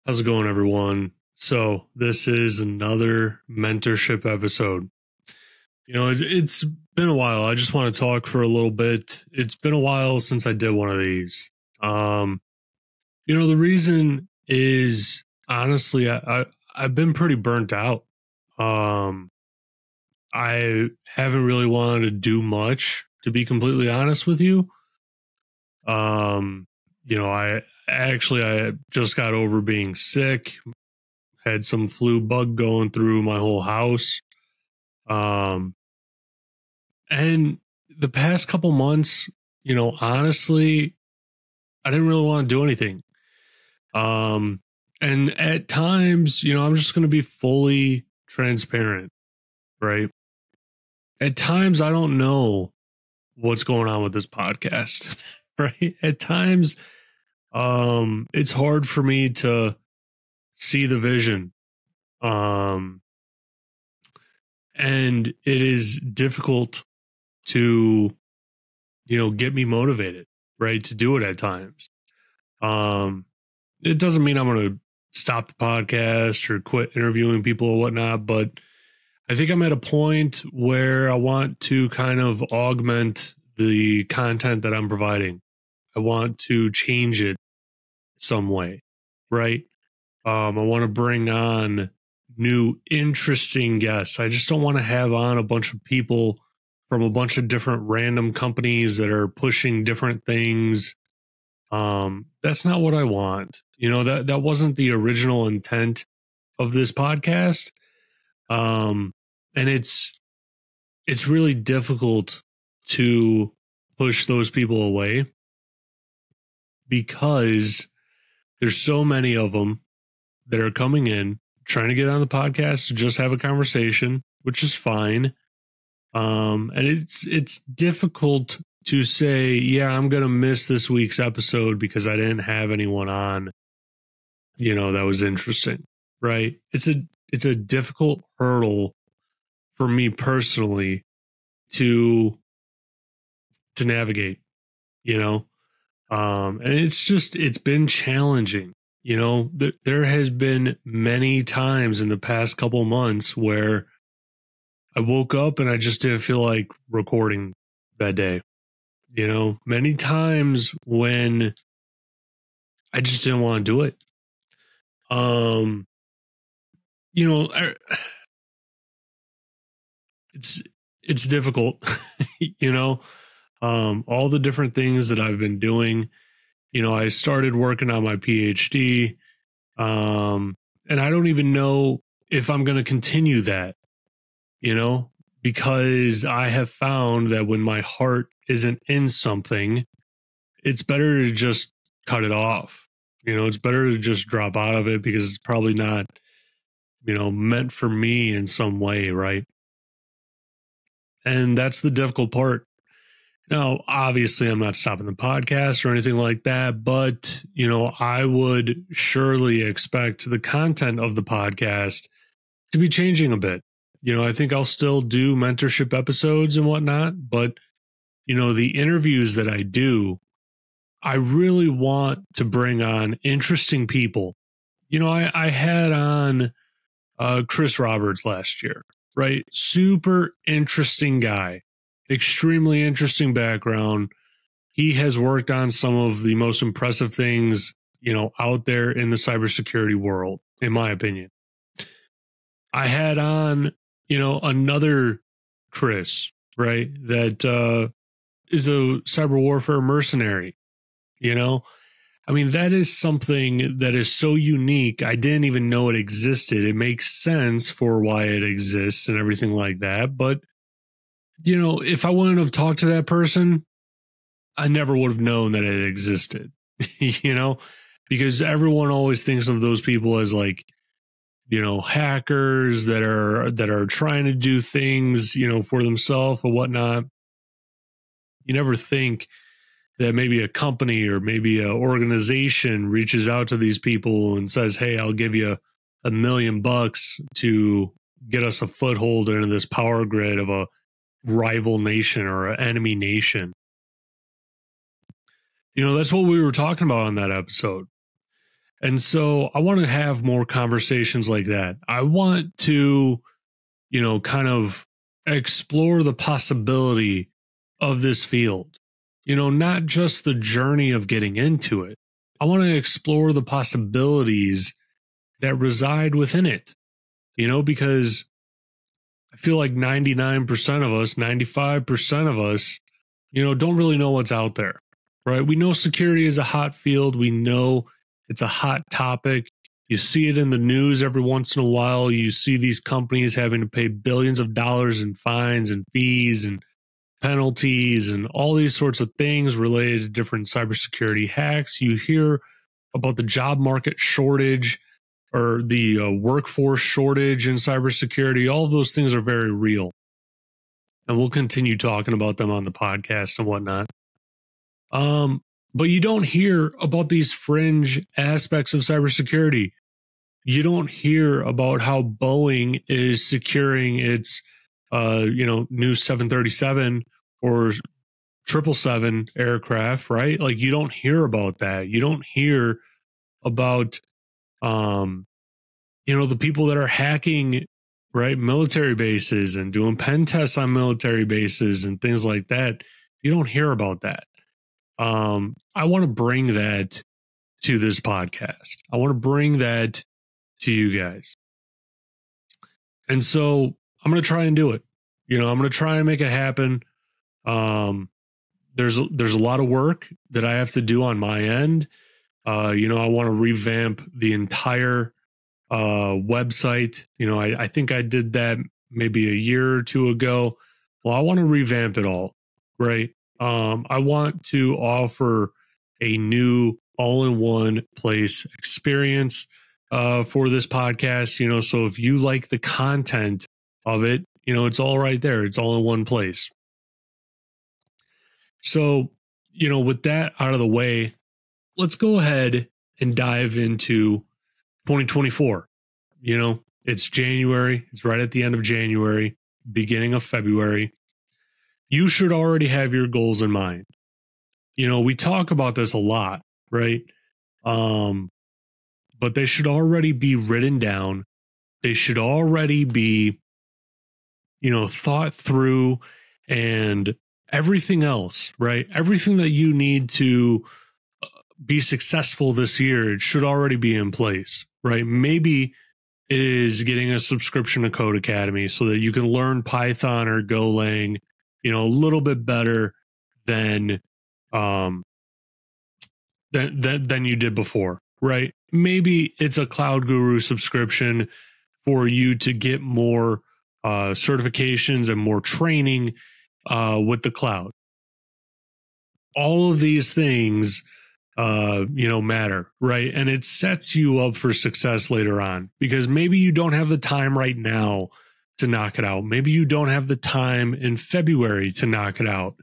How's it going, everyone? So this is another mentorship episode. It's been a while. I just want to talk for a little bit. It's been a while since I did one of these. The reason is honestly, I've been pretty burnt out. Um, I haven't really wanted to do much, to be completely honest with you. I just got over being sick. Had some flu bug going through my whole house. And the past couple months, honestly, I didn't really want to do anything. And at times, I'm just going to be fully transparent, right? At times, I don't know what's going on with this podcast, right? At times, it's hard for me to see the vision. And it is difficult to, get me motivated, right, to do it at times. It doesn't mean I'm going to stop the podcast or quit interviewing people or whatnot, but I think I'm at a point where I want to kind of augment the content that I'm providing. I want to change it some way, right? I want to bring on new, interesting guests. I just don't want to have on a bunch of people from a bunch of different random companies that are pushing different things. That's not what I want. That wasn't the original intent of this podcast. And it's really difficult to push those people away because there's so many of them that are coming in trying to get on the podcast to just have a conversation, which is fine. And it's difficult to say, yeah, I'm going to miss this week's episode because I didn't have anyone on, that was interesting, right? It's a difficult hurdle for me personally to navigate, and it's been challenging. There has been many times in the past couple months where I woke up and I just didn't feel like recording that day. Many times when I just didn't want to do it. It's difficult, all the different things that I've been doing. I started working on my PhD, and I don't even know if I'm going to continue that, because I have found that when my heart isn't in something, it's better to just cut it off. It's better to just drop out of it because it's probably not, meant for me in some way, right? And that's the difficult part. Now, obviously, I'm not stopping the podcast or anything like that, but, I would surely expect the content of the podcast to be changing a bit. I think I'll still do mentorship episodes and whatnot, but, the interviews that I do, I really want to bring on interesting people. I had on Chris Roberts last year, right? Super interesting guy, extremely interesting background. He has worked on some of the most impressive things, out there in the cybersecurity world, in my opinion. I had on, another Chris, right? That is a cyber warfare mercenary, that is something that is so unique. I didn't even know it existed. It makes sense for why it exists and everything like that. But, if I wouldn't have talked to that person, I never would have known that it existed, because everyone always thinks of those people as like, hackers that are trying to do things, for themselves or whatnot. You never think that maybe a company or maybe an organization reaches out to these people and says, hey, I'll give you $1 million to get us a foothold into this power grid of a rival nation or an enemy nation. That's what we were talking about on that episode. And so I want to have more conversations like that. I want to, kind of explore the possibility of this field, not just the journey of getting into it. I want to explore the possibilities that reside within it, because I feel like 99% of us, 95% of us, don't really know what's out there, right? We know security is a hot field. We know it's a hot topic. You see it in the news every once in a while. You see these companies having to pay billions of dollars in fines and fees and penalties and all these sorts of things related to different cybersecurity hacks. You hear about the job market shortage or the workforce shortage in cybersecurity. All of those things are very real. And we'll continue talking about them on the podcast and whatnot. But you don't hear about these fringe aspects of cybersecurity. You don't hear about how Boeing is securing its, new 737 or 777 aircraft, right? Like you don't hear about that. You don't hear about, the people that are hacking, right, military bases and doing pen tests on military bases and things like that. You don't hear about that. I want to bring that to this podcast. I want to bring that to you guys. And so I'm going to try and do it. I'm going to try and make it happen. There's a lot of work that I have to do on my end. I want to revamp the entire website. I think I did that maybe a year or two ago. Well, I want to revamp it all, right? I want to offer a new all-in-one place experience for this podcast. So if you like the content of it, it's all right there. It's all in one place. So, with that out of the way, let's go ahead and dive into 2024. It's January. It's right at the end of January, beginning of February. You should already have your goals in mind. We talk about this a lot, right? But they should already be written down. They should already be, thought through and everything else, right? Everything that you need to be successful this year, it should already be in place, right? Maybe it is getting a subscription to Code Academy so that you can learn Python or Golang, a little bit better than you did before, right? Maybe it's a Cloud Guru subscription for you to get more certifications and more training with the cloud. All of these things, matter, right? And it sets you up for success later on because maybe you don't have the time right now to knock it out. Maybe you don't have the time in February to knock it out.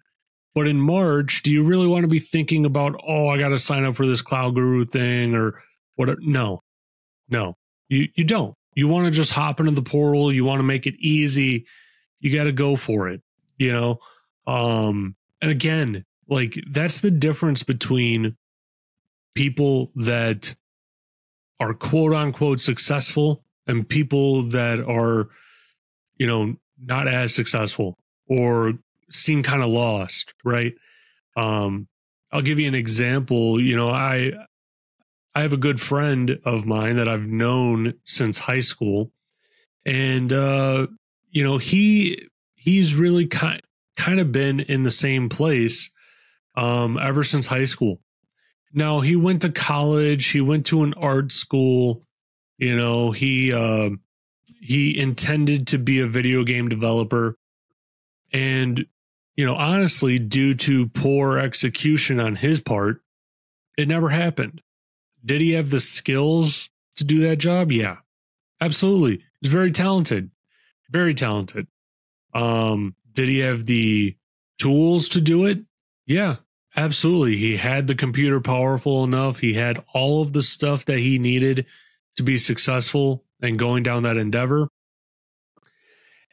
But in March, do you really want to be thinking about, I got to sign up for this Cloud Guru thing or what? No, you don't. You want to just hop into the portal. You want to make it easy. You got to go for it, And again, like that's the difference between people that are quote unquote successful and people that are, not as successful or seem kind of lost, right? I'll give you an example. I have a good friend of mine that I've known since high school, and he's really kind of been in the same place ever since high school. Now he went to college, he went to an art school, he intended to be a video game developer. And, honestly, due to poor execution on his part, it never happened. Did he have the skills to do that job? Yeah, absolutely. He's very talented, very talented. Did he have the tools to do it? Yeah, absolutely. He had the computer powerful enough. He had all of the stuff that he needed to be successful and going down that endeavor.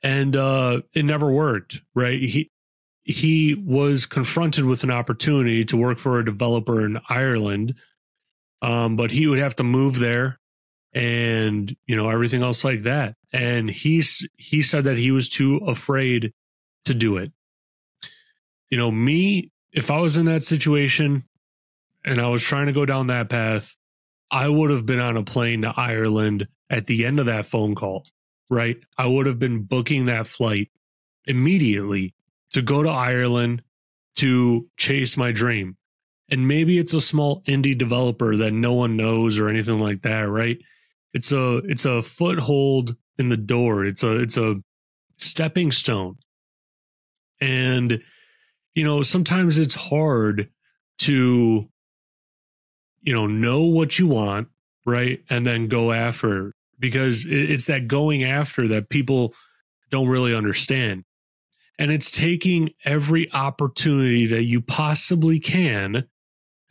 And it never worked, right? He was confronted with an opportunity to work for a developer in Ireland, but he would have to move there and, everything else like that. And he said that he was too afraid to do it. Me, if I was in that situation and I was trying to go down that path, I would have been on a plane to Ireland at the end of that phone call, right? I would have been booking that flight immediately to go to Ireland to chase my dream. And maybe it's a small indie developer that no one knows or anything like that, right? It's a foothold in the door. It's a stepping stone. And sometimes it's hard to know what you want, right? And then go after, because it's that going after that people don't really understand. And it's taking every opportunity that you possibly can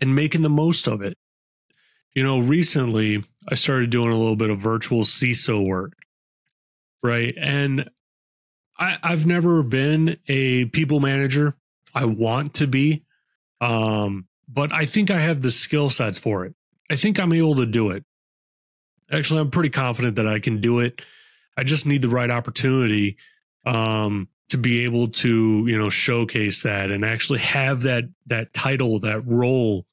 and making the most of it. Recently I started doing a little bit of virtual CISO work, right? And I've never been a people manager. I want to be, but I think I have the skill sets for it. I think I'm able to do it. Actually, I'm pretty confident that I can do it. I just need the right opportunity to be able to, showcase that and actually have that title, that role,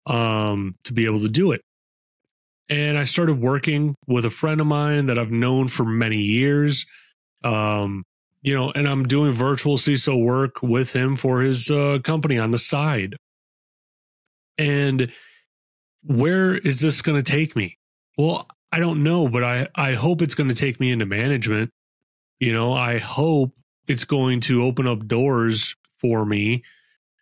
to be able to do it. And I started working with a friend of mine that I've known for many years. And I'm doing virtual CISO work with him for his company on the side. And where is this going to take me? Well, I don't know, but I hope it's going to take me into management. I hope it's going to open up doors for me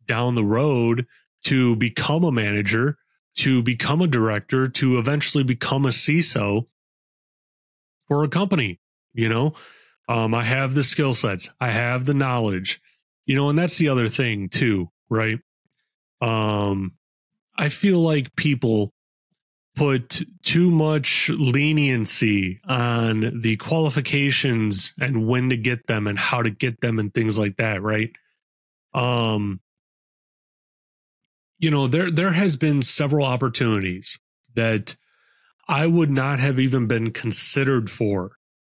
down the road to become a manager, to become a director, to eventually become a CISO for a company. I have the skill sets, I have the knowledge, and that's the other thing too, right? I feel like people put too much leniency on the qualifications and when to get them and how to get them and things like that, right? There has been several opportunities that I would not have even been considered for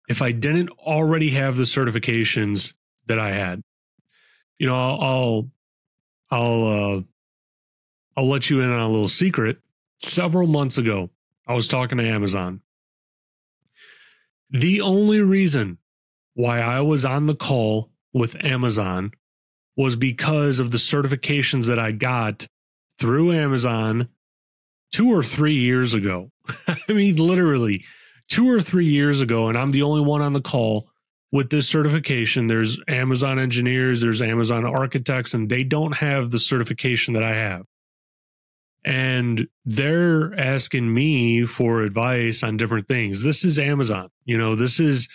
if I didn't already have the certifications that I had. I'll let you in on a little secret. Several months ago, I was talking to Amazon. The only reason why I was on the call with Amazon was because of the certifications that I got through Amazon 2 or 3 years ago. I mean, literally 2 or 3 years ago, and I'm the only one on the call with this certification. There's Amazon engineers, there's Amazon architects, and they don't have the certification that I have. And they're asking me for advice on different things. This is Amazon. This is,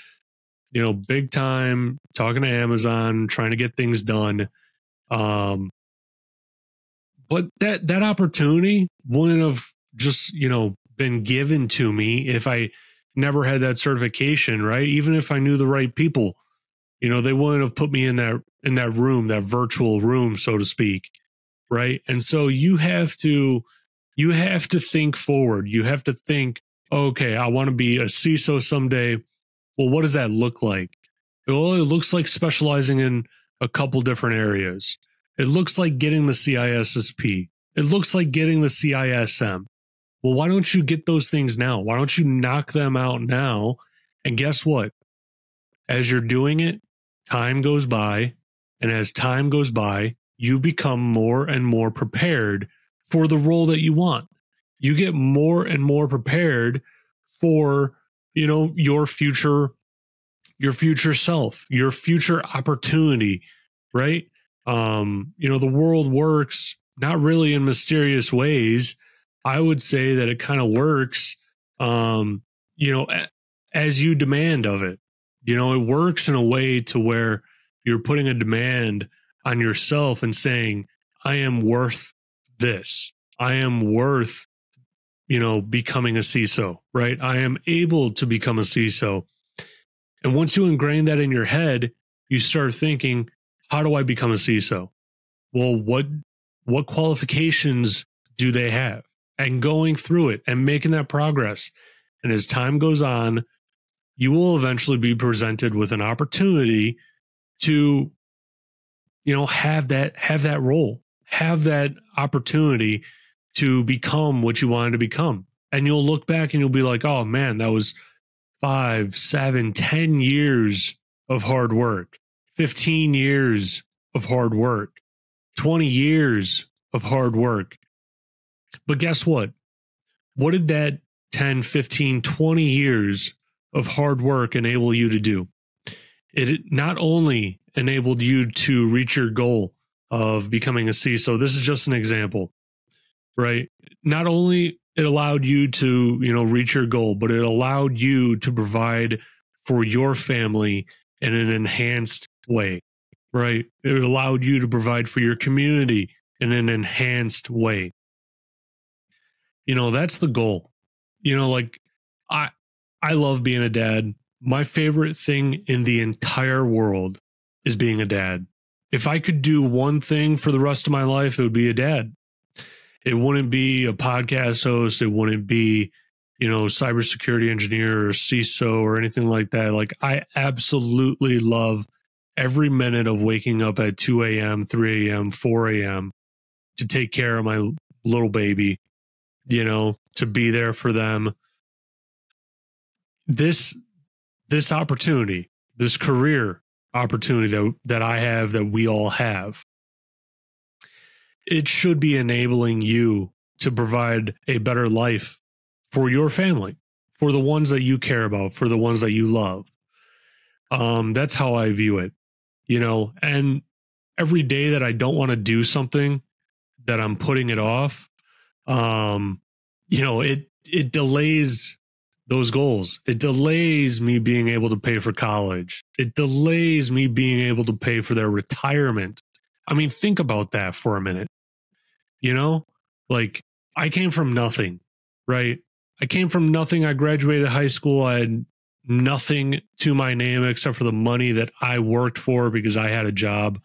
big time talking to Amazon, trying to get things done. But that opportunity wouldn't have just, been given to me if I never had that certification, right? Even if I knew the right people, they wouldn't have put me in that room, that virtual room, so to speak. Right. And so you have to think forward. You have to think, okay, I want to be a CISO someday. Well, what does that look like? Well, it looks like specializing in a couple different areas. It looks like getting the CISSP. It looks like getting the CISM. Well, why don't you get those things now? Why don't you knock them out now? And guess what? As you're doing it, time goes by. And as time goes by, you become more and more prepared for the role that you want. You get more and more prepared for, your future self, your future opportunity, right? The world works not really in mysterious ways. I would say that it kind of works, as you demand of it. It works in a way to where you're putting a demand on yourself and saying, I am worth this. I am worth, becoming a CISO, right? I am able to become a CISO. And once you ingrain that in your head, you start thinking, how do I become a CISO? Well, what qualifications do they have? and going through it and making that progress. And as time goes on, you will eventually be presented with an opportunity to, have that role, have that opportunity to become what you wanted to become. And you'll look back and you'll be like, oh man, that was 5, 7, 10 years of hard work, 15 years of hard work, 20 years of hard work. But guess what? What did that 10, 15, 20 years of hard work enable you to do? It not only enabled you to reach your goal of becoming a CISO. This is just an example, right? Not only it allowed you to, reach your goal, but it allowed you to provide for your family in an enhanced way, right? It allowed you to provide for your community in an enhanced way. That's the goal. Like I love being a dad. My favorite thing in the entire world is being a dad. If I could do one thing for the rest of my life, it would be a dad. It wouldn't be a podcast host. It wouldn't be, cybersecurity engineer or CISO or anything like that. Like I absolutely love every minute of waking up at 2 a.m., 3 a.m., 4 a.m. to take care of my little baby, to be there for them. This opportunity, this career opportunity that I have, that we all have, it should be enabling you to provide a better life for your family, for the ones that you care about, for the ones that you love. That's how I view it, and every day that I don't want to do something, that I'm putting it off, it delays those goals. It delays me being able to pay for college. It delays me being able to pay for their retirement. I mean, think about that for a minute. Like I came from nothing, right? I came from nothing. I graduated high school. I had nothing to my name except for the money that I worked for because I had a job.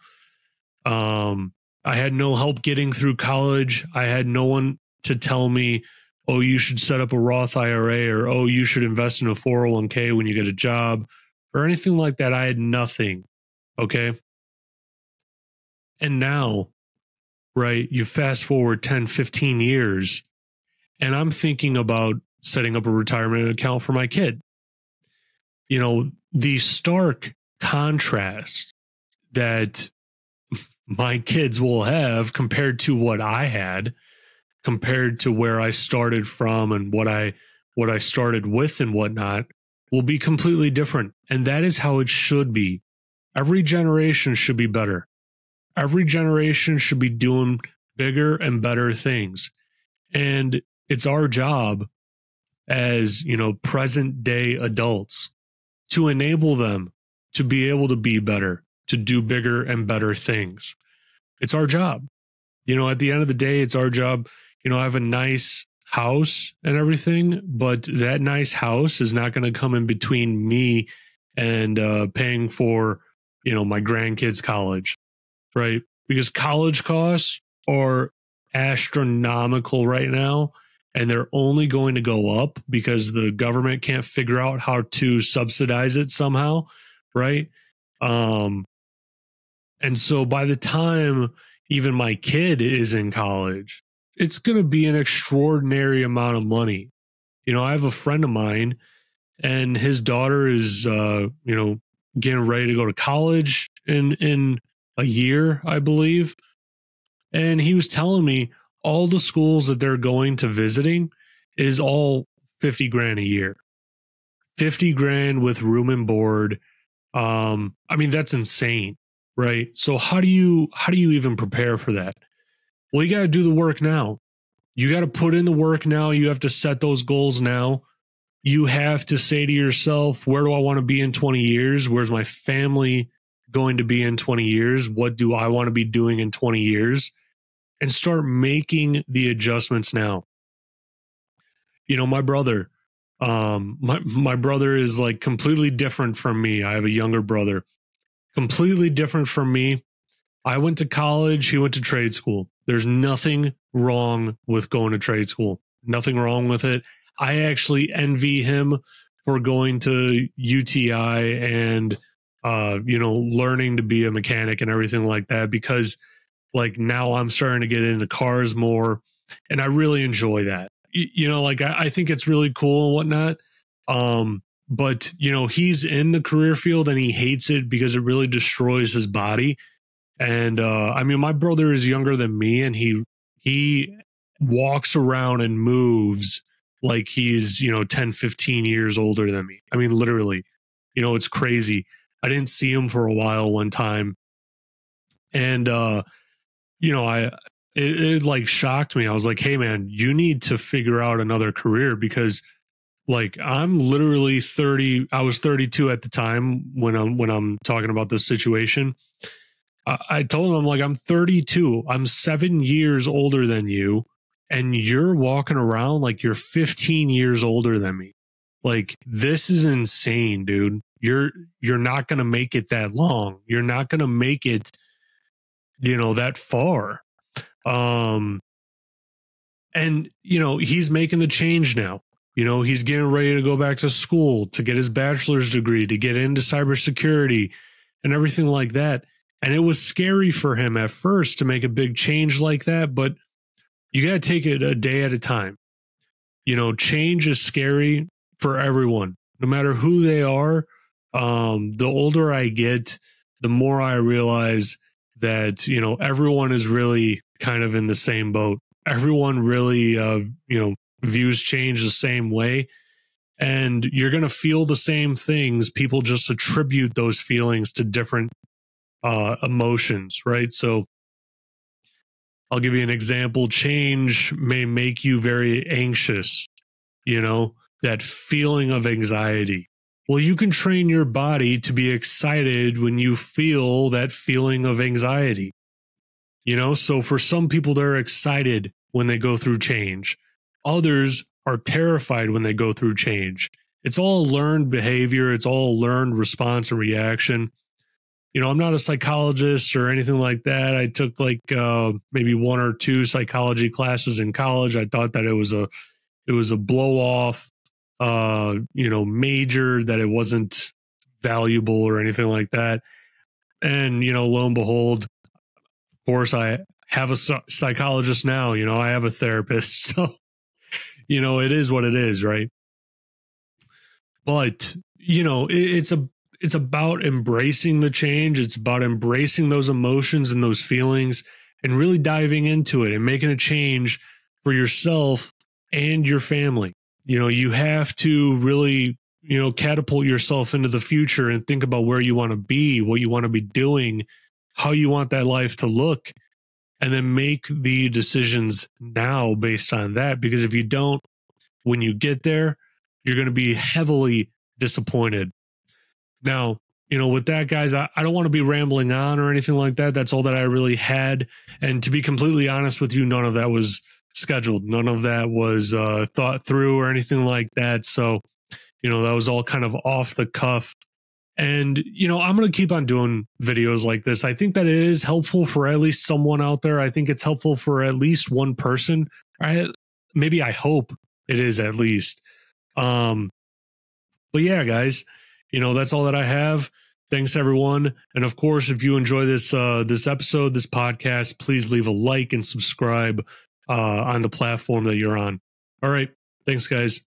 I had no help getting through college. I had no one to tell me, oh, you should set up a Roth IRA, or, oh, you should invest in a 401k when you get a job, or anything like that. I had nothing. Okay. And now, right, you fast forward 10, 15 years, and I'm thinking about setting up a retirement account for my kid. The stark contrast that my kids will have compared to what I had, compared to where I started from and what I started with and whatnot, will be completely different. And that is how it should be. Every generation should be better. Every generation should be doing bigger and better things. And it's our job as, present day adults to enable them to be able to be better, to do bigger and better things. It's our job. At the end of the day, it's our job. I have a nice house and everything, but that nice house is not going to come in between me and paying for, my grandkids' college, right? Because college costs are astronomical right now, and they're only going to go up because the government can't figure out how to subsidize it somehow, right? And so by the time even my kid is in college, it's going to be an extraordinary amount of money. I have a friend of mine, and his daughter is, getting ready to go to college in a year, I believe. And he was telling me all the schools that they're going to visiting is all 50 grand a year, 50 grand with room and board. I mean, that's insane, right? So how do you even prepare for that? Well, you got to do the work now. You got to put in the work now. You have to set those goals now. You have to say to yourself, where do I want to be in 20 years? Where's my family going to be in 20 years? What do I want to be doing in 20 years? And start making the adjustments now. My brother, my brother is like completely different from me. I have a younger brother, completely different from me. I went to college. He went to trade school. There's nothing wrong with going to trade school. Nothing wrong with it. I actually envy him for going to UTI and, learning to be a mechanic and everything like that, because like now I'm starting to get into cars more and I really enjoy that. I think it's really cool and whatnot. But he's in the career field and he hates it because it really destroys his body. And my brother is younger than me, and he walks around and moves like he's 10, 15 years older than me. I mean, literally, it's crazy. I didn't see him for a while one time, and it like shocked me. I was like, hey man, you need to figure out another career, because like I'm literally 30. I was 32 at the time when I'm talking about this situation. I told him, I'm like, I'm 32. I'm 7 years older than you, and you're walking around like you're 15 years older than me. Like, this is insane, dude. You're not going to make it that long. You're not going to make it, that far. And he's making the change now. He's getting ready to go back to school to get his bachelor's degree, to get into cybersecurity and everything like that. And it was scary for him at first to make a big change like that, but you got to take it a day at a time. Change is scary for everyone, no matter who they are. The older I get, the more I realize that, everyone is really kind of in the same boat. Everyone really, views change the same way. And you're going to feel the same things. People just attribute those feelings to different emotions, right? So I'll give you an example. Change may make you very anxious, that feeling of anxiety. Well, you can train your body to be excited when you feel that feeling of anxiety. So for some people, they're excited when they go through change. Others are terrified when they go through change. It's all learned behavior. It's all learned response and reaction. I'm not a psychologist or anything like that. I took like maybe 1 or 2 psychology classes in college. I thought that it was a blow off, major, that it wasn't valuable or anything like that. And, lo and behold, of course, I have a psychologist now. I have a therapist. So, it is what it is, right? But, it's about embracing the change. It's about embracing those emotions and those feelings and really diving into it and making a change for yourself and your family. You have to really, catapult yourself into the future and think about where you want to be, what you want to be doing, how you want that life to look, and then make the decisions now based on that. Because if you don't, when you get there, you're going to be heavily disappointed. Now, with that, guys, I don't want to be rambling on or anything like that. That's all that I really had. And to be completely honest with you, none of that was scheduled. None of that was thought through or anything like that. So, that was all kind of off the cuff. And, I'm going to keep on doing videos like this. I think that it is helpful for at least someone out there. I think it's helpful for at least one person. Maybe I hope it is at least. But yeah, guys. That's all that I have. Thanks, everyone. And of course, if you enjoy this episode, this podcast, please leave a like and subscribe on the platform that you're on. All right. Thanks, guys.